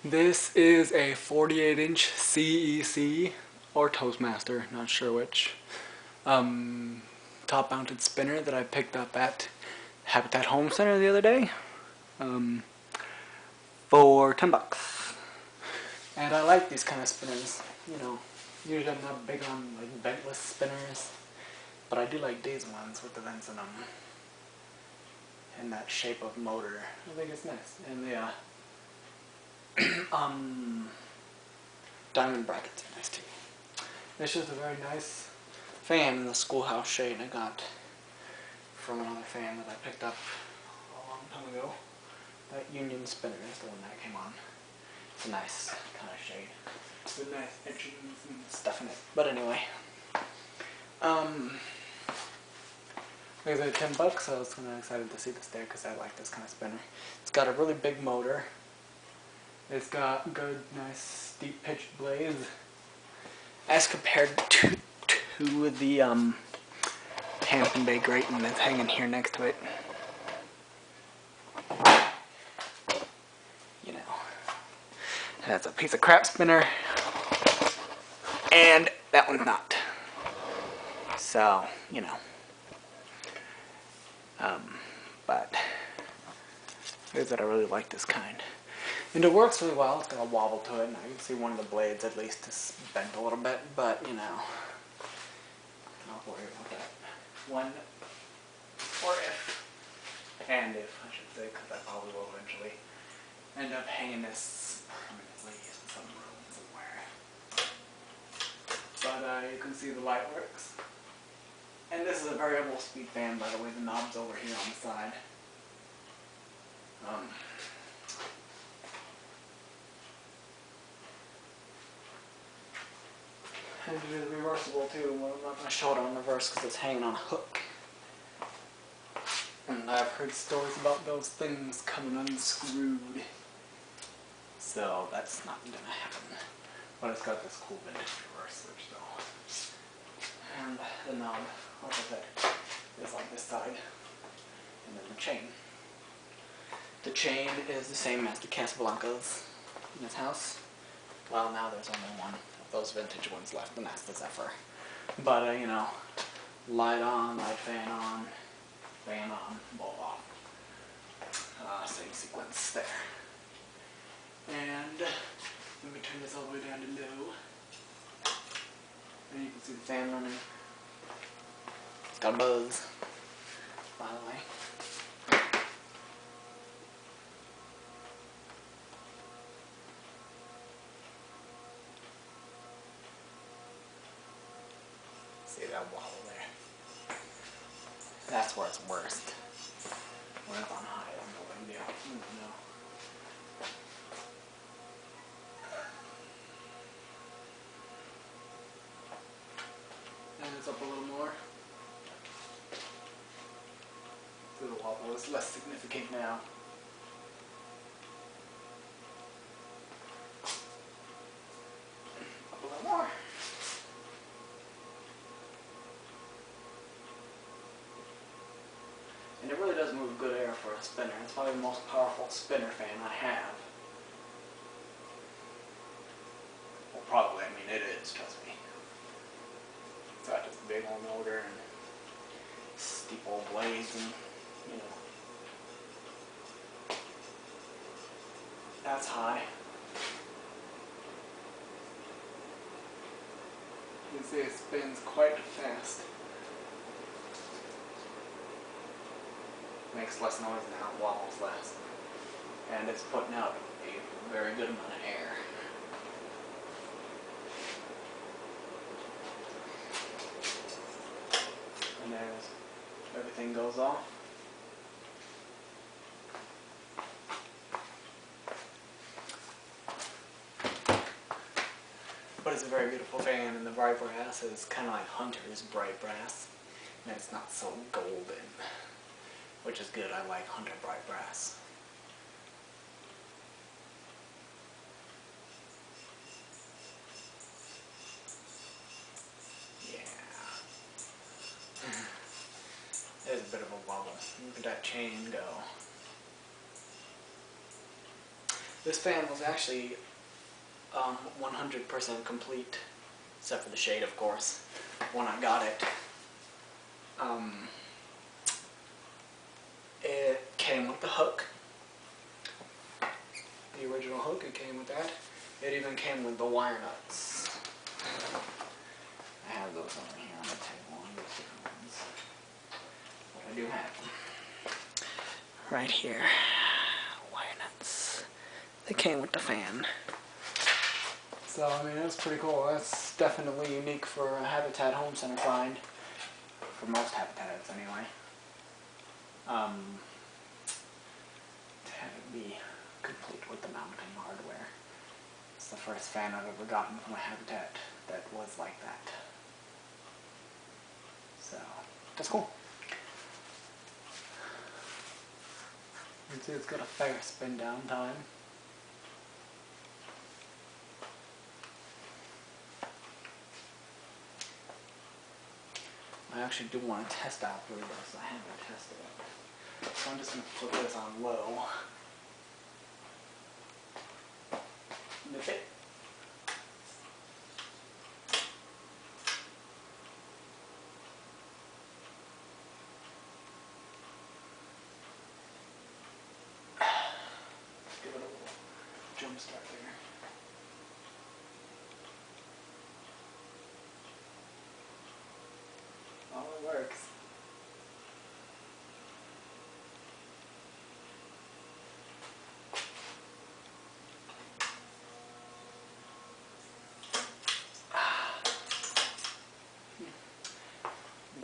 This is a 48-inch CEC or Toastmaster, not sure which, top-mounted spinner that I picked up at Habitat Home Center the other day for $10. And I like these kind of spinners. You know, usually I'm not big on like ventless spinners, but I do like these ones with the vents in them and that shape of motor. I think it's nice. And the diamond brackets are nice too. It's just a very nice fan in the schoolhouse shade I got from another fan that I picked up a long time ago. That Union spinner is the one that came on. It's a nice kind of shade with nice etchings and stuff in it. But anyway, like I said, $10, so I was kind of excited to see this there because I like this kind of spinner. It's got a really big motor. It's got good, nice, deep pitched blades as compared to the Hampton Bay grating that's hanging here next to it. You know, that's a piece of crap spinner, and that one's not. So, you know. But is that I really like this kind. And it works really well. It's got a wobble to it, and I can see one of the blades at least is bent a little bit, but you know, not worry about that. When, or if, and if, I should say, because I probably will eventually end up hanging this permanently in some room somewhere. But you can see the light works. And this is a variable speed fan, by the way. The knob's over here on the side. And it is reversible too. Well, I'm not going to show it on reverse because it's hanging on a hook. And I've heard stories about those things coming unscrewed. So that's not going to happen. But it's got this cool vintage reverse switch though. And the knob, like I said, is on this side. And then the chain. The chain is the same as the Casablancas in this house. Well, now there's only one of those vintage ones left, and that's the Zephyr. But, you know, light on, light fan on, bulb off. Same sequence there. And let me turn this all the way down to low. And you can see the fan running. It's got a buzz, by the way. See that wobble there? That's where it's worst. When it's on high, I'm no big deal. No. And it's up a little more. So the wobble is less significant now. Up a little more. And it really does move good air for a spinner. It's probably the most powerful spinner fan I have. Well, probably. I mean, it is, trust me. It's got this big old motor and steep old blades and, you know. That's high. You can see it spins quite fast. Makes less noise now, it wobbles less. And it's putting out a very good amount of air. And there's everything goes off. But it's a very beautiful fan, and the bright brass is kind of like Hunter's bright brass. And it's not so golden. Which is good. I like Hunter bright brass. Yeah. There's a bit of a wobble. Look at that chain go. This fan was actually 100% complete, except for the shade, of course, when I got it. It came with the hook, the original hook, it came with that. It even came with the wire nuts. I have those over here on the table, those different ones. But I do have them. Right here, wire nuts. They came with the fan. So, I mean, that's pretty cool. That's definitely unique for a Habitat Home Center find. For most habitats, anyway. To have it be complete with the mounting hardware. It's the first fan I've ever gotten from a Habitat that was like that. So, that's cool. You can see it's got a fair spin down time. I actually do want to test out through this. I haven't tested it. So I'm just going to put this on low. Nip it. Give it a little jump start there. Oh, it works.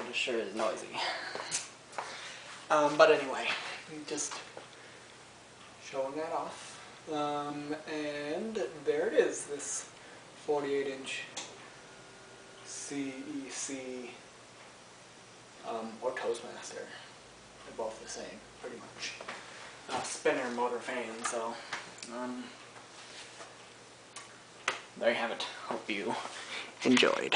It sure is noisy. But anyway, just showing that off. And there it is, this 48-inch CEC or Toastmaster. They're both the same, pretty much. Spinner motor fan, so there you have it. Hope you enjoyed.